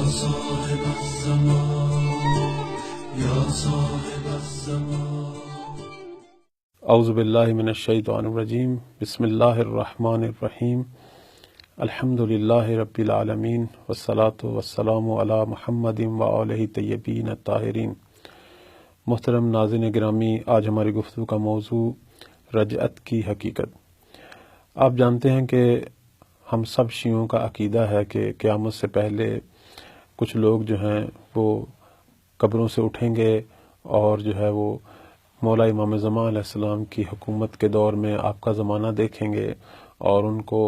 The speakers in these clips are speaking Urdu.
صاحب الزمان یا صاحب الزمان. اعوذ باللہ من الشیطان الرجیم. بسم اللہ الرحمن الرحیم. الحمد للہ رب العالمین والصلاة والسلام علی محمد وآلہ طیبین الطاہرین. محترم ناظرین گرامی، آج ہماری گفتگو کا موضوع رجعت کی حقیقت. آپ جانتے ہیں کہ ہم سب شیعوں کا عقیدہ ہے کہ قیامت سے پہلے کچھ لوگ جو ہیں وہ قبروں سے اٹھیں گے اور جو ہے وہ مولا امام زمان علیہ السلام کی حکومت کے دور میں آپ کا زمانہ دیکھیں گے اور ان کو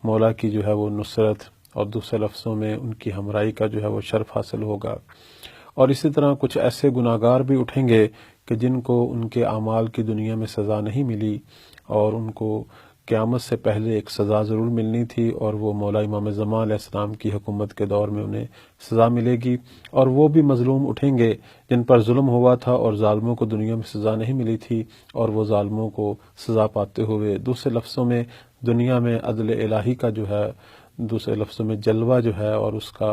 مولا کی جو ہے وہ نصرت اور دوسرے لفظوں میں ان کی ہمراہی کا جو ہے وہ شرف حاصل ہوگا. اور اسی طرح کچھ ایسے گناہگار بھی اٹھیں گے کہ جن کو ان کے اعمال کی دنیا میں سزا نہیں ملی اور ان کو قیامت سے پہلے ایک سزا ضرور ملنی تھی، اور وہ مولا امام زمان علیہ السلام کی حکومت کے دور میں انہیں سزا ملے گی. اور وہ بھی مظلوم اٹھیں گے جن پر ظلم ہوا تھا اور ظالموں کو دنیا میں سزا نہیں ملی تھی، اور وہ ظالموں کو سزا پاتے ہوئے دوسرے لفظوں میں دنیا میں عدل الہی کا جو ہے، دوسرے لفظوں میں جلوہ جو ہے اور اس کا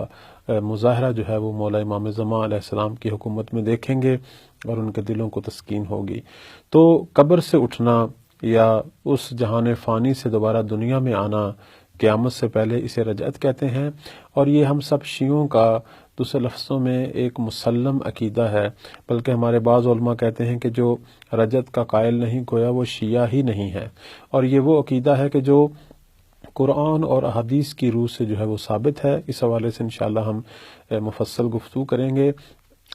مظاہرہ جو ہے وہ مولا امام زمان علیہ السلام کی حکومت میں دیکھیں گے اور ان کے دلوں کو تسکین ہوگی. تو قبر سے اٹھنا یا اس جہان فانی سے دوبارہ دنیا میں آنا قیامت سے پہلے، اسے رجعت کہتے ہیں. اور یہ ہم سب شیعوں کا دوسرے لفظوں میں ایک مسلم عقیدہ ہے، بلکہ ہمارے بعض علماء کہتے ہیں کہ جو رجعت کا قائل نہیں گویا وہ شیعہ ہی نہیں ہے. اور یہ وہ عقیدہ ہے کہ جو قرآن اور احادیث کی روح سے جو ہے وہ ثابت ہے. اس حوالے سے انشاءاللہ ہم مفصل گفتگو کریں گے.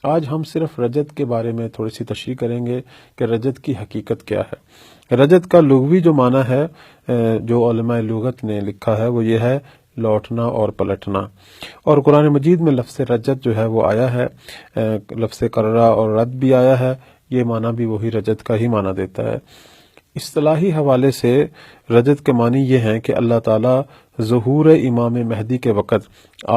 آج ہم صرف رجعت کے بارے میں تھوڑی سی تشریح کریں گے کہ رجعت کی حقیقت کیا ہے. رجعت کا لغوی جو معنی ہے جو علماء لغت نے لکھا ہے وہ یہ ہے لوٹنا اور پلٹنا. اور قرآن مجید میں لفظ رجعت جو ہے وہ آیا ہے، لفظ کررہ اور رد بھی آیا ہے. یہ معنی بھی وہی رجعت کا ہی معنی دیتا ہے. اصطلاحی حوالے سے رجعت کے معنی یہ ہیں کہ اللہ تعالیٰ ظہور امام مہدی کے وقت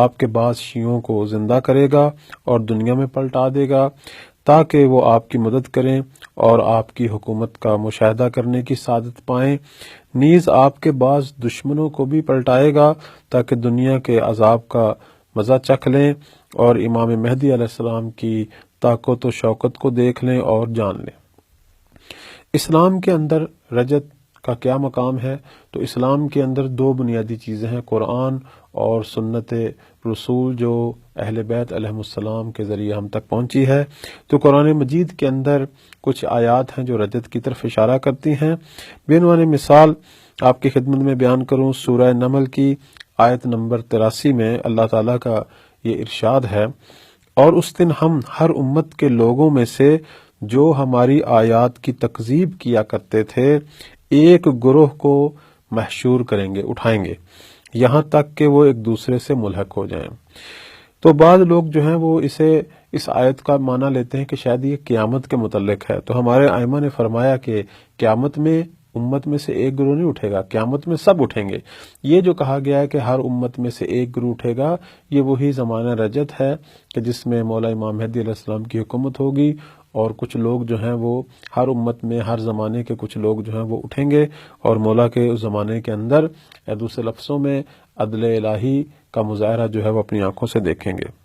آپ کے بعض شیعوں کو زندہ کرے گا اور دنیا میں پلٹا دے گا تاکہ وہ آپ کی مدد کریں اور آپ کی حکومت کا مشاہدہ کرنے کی سعادت پائیں. نیز آپ کے بعض دشمنوں کو بھی پلٹائے گا تاکہ دنیا کے عذاب کا مزہ چکھ لیں اور امام مہدی علیہ السلام کی طاقت و شوکت کو دیکھ لیں اور جان لیں. اسلام کے اندر رجعت کا کیا مقام ہے؟ تو اسلام کے اندر دو بنیادی چیزیں ہیں، قرآن اور سنت رسول جو اہل بیت علیہم السلام کے ذریعے ہم تک پہنچی ہے. تو قرآن مجید کے اندر کچھ آیات ہیں جو رجعت کی طرف اشارہ کرتی ہیں. بے عنوان مثال آپ کی خدمت میں بیان کروں، سورہ نمل کی آیت نمبر 83 میں اللہ تعالیٰ کا یہ ارشاد ہے، اور اس دن ہم ہر امت کے لوگوں میں سے جو ہماری آیات کی تکذیب کیا کرتے تھے ایک گروہ کو محشور کریں گے، اٹھائیں گے، یہاں تک کہ وہ ایک دوسرے سے ملحق ہو جائیں. تو بعض لوگ جو ہیں وہ اس آیت کا معنی لیتے ہیں کہ شاید یہ قیامت کے متعلق ہے. تو ہمارے ائمہ نے فرمایا کہ قیامت میں امت میں سے ایک گروہ نہیں اٹھے گا، قیامت میں سب اٹھیں گے. یہ جو کہا گیا ہے کہ ہر امت میں سے ایک گروہ اٹھے گا، یہ وہی زمانہ رجعت ہے کہ جس میں مولا امام مہدی علیہ السلام کی حکومت ہوگی، اور کچھ لوگ جو ہیں وہ ہر امت میں ہر زمانے کے کچھ لوگ جو ہیں وہ اٹھیں گے اور مولا کے اس زمانے کے اندر دوسرے لفظوں میں عدل الہی کا مظاہرہ جو ہے وہ اپنی آنکھوں سے دیکھیں گے.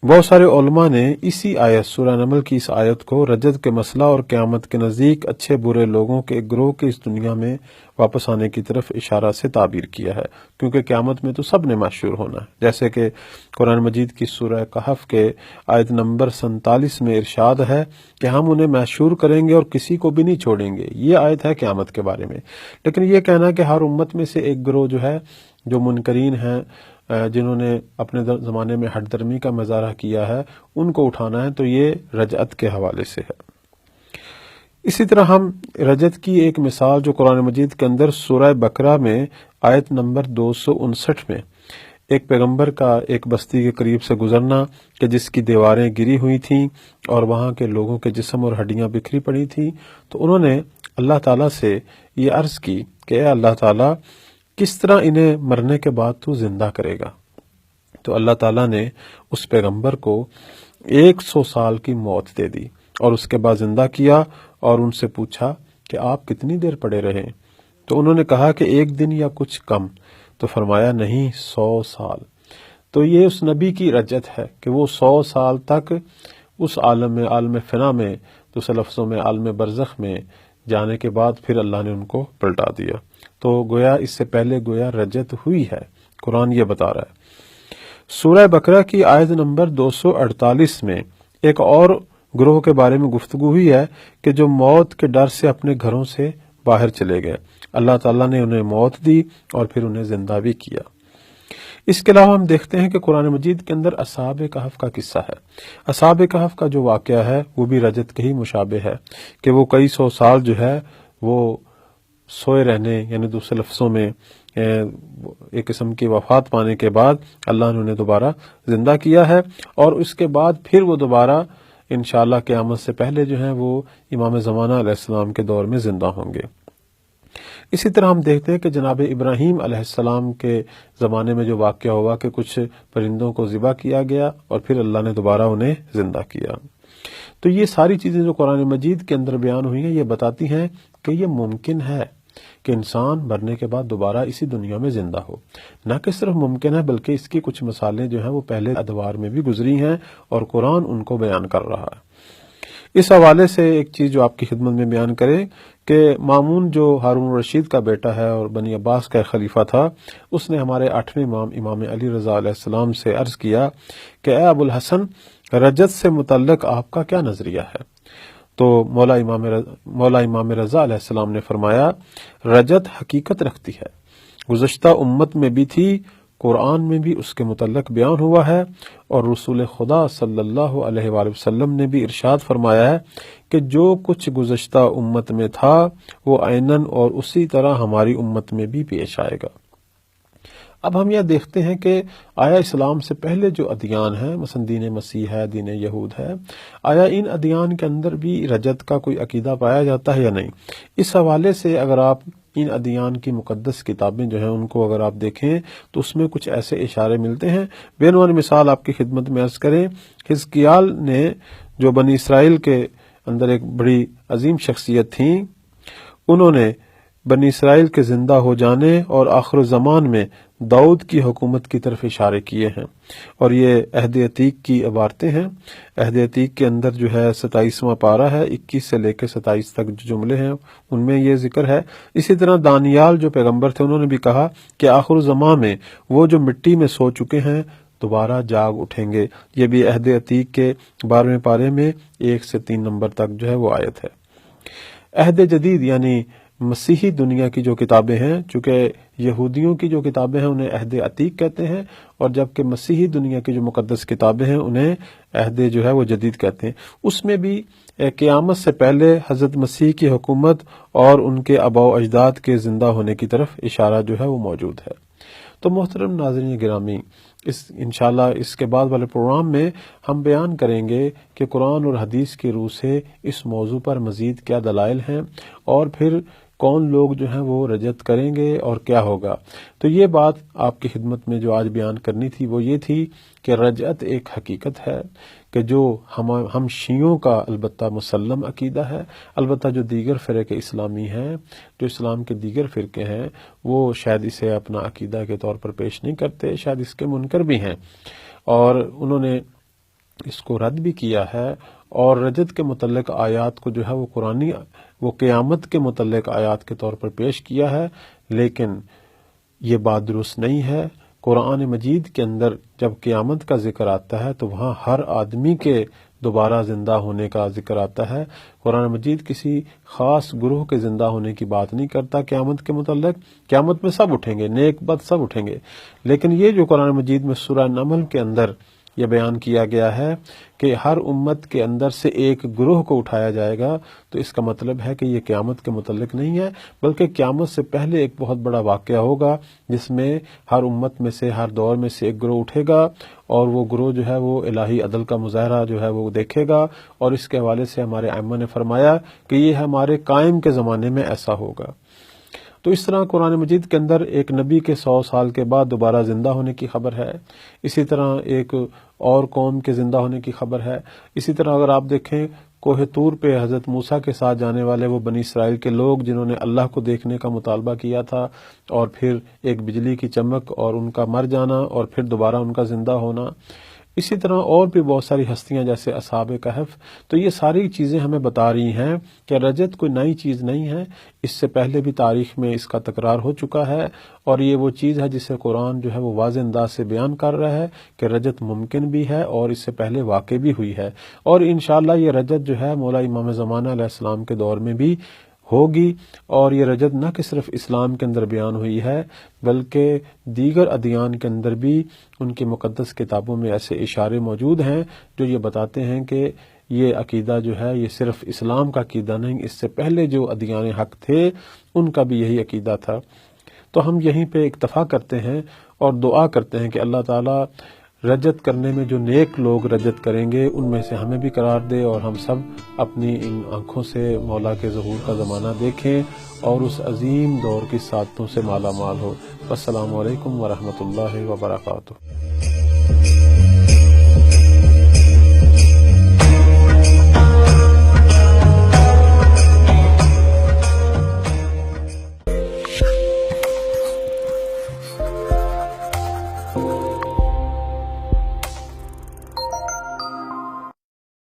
بہت سارے علماء نے اسی آیت سورہ نمل کی اس آیت کو رجعت کے مسئلہ اور قیامت کے نزدیک اچھے برے لوگوں کے ایک گروہ کے اس دنیا میں واپس آنے کی طرف اشارہ سے تعبیر کیا ہے، کیونکہ قیامت میں تو سب نے محشور ہونا ہے. جیسے کہ قرآن مجید کی سورہ کہف کے آیت نمبر 47 میں ارشاد ہے کہ ہم انہیں محشور کریں گے اور کسی کو بھی نہیں چھوڑیں گے. یہ آیت ہے قیامت کے بارے میں. لیکن یہ کہنا کہ ہر امت میں سے ایک گروہ جو ہے جو منکرین ہیں، جنہوں نے اپنے زمانے میں ہٹ درمی کا مظاہرہ کیا ہے، ان کو اٹھانا ہے، تو یہ رجعت کے حوالے سے ہے. اسی طرح ہم رجعت کی ایک مثال جو قرآن مجید کے اندر سورہ بقرہ میں آیت نمبر 259 میں ایک پیغمبر کا ایک بستی کے قریب سے گزرنا کہ جس کی دیواریں گری ہوئی تھیں اور وہاں کے لوگوں کے جسم اور ہڈیاں بکھری پڑی تھیں، تو انہوں نے اللہ تعالیٰ سے یہ عرض کی کہ اے اللہ تعالیٰ، کس طرح انہیں مرنے کے بعد تو زندہ کرے گا؟ تو اللہ تعالیٰ نے اس پیغمبر کو 100 سال کی موت دے دی اور اس کے بعد زندہ کیا اور ان سے پوچھا کہ آپ کتنی دیر پڑے رہے؟ تو انہوں نے کہا کہ 1 دن یا کچھ کم. تو فرمایا نہیں، 100 سال. تو یہ اس نبی کی رجت ہے کہ وہ 100 سال تک اس عالم فنا میں، دوسرے لفظوں میں عالم برزخ میں جانے کے بعد پھر اللہ نے ان کو پلٹا دیا۔ تو گویا اس سے پہلے گویا رجت ہوئی ہے، قرآن یہ بتا رہا ہے۔ سورہ بقرہ کی آیت نمبر 248 میں ایک اور گروہ کے بارے میں گفتگو ہوئی ہے کہ جو موت کے ڈر سے اپنے گھروں سے باہر چلے گئے، اللہ تعالیٰ نے انہیں موت دی اور پھر انہیں زندہ بھی کیا۔ اس کے علاوہ ہم دیکھتے ہیں کہ قرآن مجید کے اندر اصحاب کہف کا قصہ ہے۔ اصحاب کہف کا جو واقعہ ہے وہ بھی رجت کے ہی مشابہ ہے کہ وہ کئی 100 سال جو ہے وہ سوئے رہنے، یعنی دوسرے لفظوں میں ایک قسم کی وفات پانے کے بعد اللہ نے انہیں دوبارہ زندہ کیا ہے، اور اس کے بعد پھر وہ دوبارہ انشاءاللہ قیامت سے پہلے جو ہیں وہ امام زمانہ علیہ السلام کے دور میں زندہ ہوں گے۔ اسی طرح ہم دیکھتے ہیں کہ جناب ابراہیم علیہ السلام کے زمانے میں جو واقعہ ہوا کہ کچھ پرندوں کو ذبح کیا گیا اور پھر اللہ نے دوبارہ انہیں زندہ کیا۔ تو یہ ساری چیزیں جو قرآن مجید کے اندر بیان ہوئی ہیں یہ بتاتی ہیں کہ یہ ممکن ہے کہ انسان مرنے کے بعد دوبارہ اسی دنیا میں زندہ ہو۔ نہ کہ صرف ممکن ہے بلکہ اس کی کچھ مثالیں جو ہیں وہ پہلے ادوار میں بھی گزری ہیں اور قرآن ان کو بیان کر رہا ہے۔ اس حوالے سے ایک چیز جو آپ کی خدمت میں بیان کرے کہ مامون جو ہارون الرشید کا بیٹا ہے اور بنی عباس کا خلیفہ تھا، اس نے ہمارے 8ویں امام امام علی رضا علیہ السلام سے عرض کیا کہ اے ابو الحسن، رجت سے متعلق آپ کا کیا نظریہ ہے؟ تو مولا امام رضا علیہ السلام نے فرمایا، رجت حقیقت رکھتی ہے، گزشتہ امت میں بھی تھی، قرآن میں بھی اس کے متعلق بیان ہوا ہے، اور رسول خدا صلی اللہ علیہ وآلہ وسلم نے بھی ارشاد فرمایا ہے کہ جو کچھ گزشتہ امت میں تھا وہ عیناً اور اسی طرح ہماری امت میں بھی پیش آئے گا۔ اب ہم یہ دیکھتے ہیں کہ آیا اسلام سے پہلے جو ادیان ہیں، مثلا دین مسیح ہے، دین یہود ہے، آیا ان ادیان کے اندر بھی رجت کا کوئی عقیدہ پایا جاتا ہے یا نہیں؟ اس حوالے سے اگر آپ ان ادیان کی مقدس کتابیں جو ہیں ان کو اگر آپ دیکھیں تو اس میں کچھ ایسے اشارے ملتے ہیں۔ بے نمونہ مثال آپ کی خدمت میں عرض کریں، حزقیال نے جو بنی اسرائیل کے اندر ایک بڑی عظیم شخصیت تھیں، انہوں نے بنی اسرائیل کے زندہ ہو جانے اور آخر الزمان میں داؤد کی حکومت کی طرف اشارے کیے ہیں، اور یہ عہد عتیق کی عبارتیں ہیں۔ عہد عتیق کے اندر جو ہے 27واں پارہ ہے، 21 سے لے کے 27 تک جو جملے ہیں ان میں یہ ذکر ہے۔ اسی طرح دانیال جو پیغمبر تھے انہوں نے بھی کہا کہ آخر الزمان میں وہ جو مٹی میں سو چکے ہیں دوبارہ جاگ اٹھیں گے۔ یہ بھی عہد عتیق کے 12ویں پارے میں 1 سے 3 نمبر تک جو ہے وہ آیت ہے۔ عہد جدید یعنی مسیحی دنیا کی جو کتابیں ہیں، چونکہ یہودیوں کی جو کتابیں ہیں انہیں عہد عتیق کہتے ہیں، اور جبکہ مسیحی دنیا کی جو مقدس کتابیں ہیں انہیں عہد جو ہے وہ جدید کہتے ہیں۔ اس میں بھی قیامت سے پہلے حضرت مسیح کی حکومت اور ان کے آباء و اجداد کے زندہ ہونے کی طرف اشارہ جو ہے وہ موجود ہے۔ تو محترم ناظرین گرامی، انشاءاللہ اس کے بعد والے پروگرام میں ہم بیان کریں گے کہ قرآن اور حدیث کی روح سے اس موضوع پر مزید کیا دلائل ہیں، اور پھر کون لوگ جو ہیں وہ رجت کریں گے اور کیا ہوگا۔ تو یہ بات آپ کی خدمت میں جو آج بیان کرنی تھی وہ یہ تھی کہ رجعت ایک حقیقت ہے کہ جو ہم شیعوں کا البتہ مسلم عقیدہ ہے، البتہ جو دیگر فرقے اسلامی ہیں، جو اسلام کے دیگر فرقے ہیں، وہ شاید اسے اپنا عقیدہ کے طور پر پیش نہیں کرتے، شاید اس کے منکر بھی ہیں، اور انہوں نے اس کو رد بھی کیا ہے، اور رجت کے متعلق آیات کو جو ہے وہ قرآنی وہ قیامت کے متعلق آیات کے طور پر پیش کیا ہے، لیکن یہ بات درست نہیں ہے۔ قرآن مجید کے اندر جب قیامت کا ذکر آتا ہے تو وہاں ہر آدمی کے دوبارہ زندہ ہونے کا ذکر آتا ہے۔ قرآن مجید کسی خاص گروہ کے زندہ ہونے کی بات نہیں کرتا قیامت کے متعلق۔ قیامت میں سب اٹھیں گے، نیک بد سب اٹھیں گے، لیکن یہ جو قرآن مجید میں سورہ نمل کے اندر یہ بیان کیا گیا ہے کہ ہر امت کے اندر سے ایک گروہ کو اٹھایا جائے گا، تو اس کا مطلب ہے کہ یہ قیامت کے متعلق نہیں ہے، بلکہ قیامت سے پہلے ایک بہت بڑا واقعہ ہوگا جس میں ہر امت میں سے، ہر دور میں سے ایک گروہ اٹھے گا، اور وہ گروہ جو ہے وہ الہی عدل کا مظاہرہ جو ہے وہ دیکھے گا، اور اس کے حوالے سے ہمارے ائمہ نے فرمایا کہ یہ ہمارے قائم کے زمانے میں ایسا ہوگا۔ تو اس طرح قرآن مجید کے اندر ایک نبی کے 100 سال کے بعد دوبارہ زندہ ہونے کی خبر ہے، اسی طرح ایک اور قوم کے زندہ ہونے کی خبر ہے، اسی طرح اگر آپ دیکھیں کوہ طور پہ حضرت موسیٰ کے ساتھ جانے والے وہ بنی اسرائیل کے لوگ جنہوں نے اللہ کو دیکھنے کا مطالبہ کیا تھا، اور پھر ایک بجلی کی چمک اور ان کا مر جانا اور پھر دوبارہ ان کا زندہ ہونا، اسی طرح اور بھی بہت ساری ہستیاں جیسے اصحاب کہف. تو یہ ساری چیزیں ہمیں بتا رہی ہیں کہ رجت کوئی نئی چیز نہیں ہے، اس سے پہلے بھی تاریخ میں اس کا تکرار ہو چکا ہے، اور یہ وہ چیز ہے جسے قرآن جو ہے وہ واضح انداز سے بیان کر رہا ہے کہ رجت ممکن بھی ہے اور اس سے پہلے واقع بھی ہوئی ہے، اور انشاءاللہ یہ رجت جو ہے مولا امام زمانہ علیہ السلام کے دور میں بھی ہوگی. اور یہ رجت نہ کہ صرف اسلام کے اندر بیان ہوئی ہے بلکہ دیگر ادیان کے اندر بھی ان کی مقدس کتابوں میں ایسے اشارے موجود ہیں جو یہ بتاتے ہیں کہ یہ عقیدہ جو ہے یہ صرف اسلام کا عقیدہ نہیں، اس سے پہلے جو ادیان حق تھے ان کا بھی یہی عقیدہ تھا. تو ہم یہیں پہ اکتفا کرتے ہیں اور دعا کرتے ہیں کہ اللہ تعالیٰ رجت کرنے میں جو نیک لوگ رجت کریں گے ان میں سے ہمیں بھی قرار دے، اور ہم سب اپنی ان آنکھوں سے مولا کے ظہور کا زمانہ دیکھیں اور اس عظیم دور کی سعادتوں سے مالا مال ہو. السلام علیکم ورحمۃ اللہ وبرکاتہ.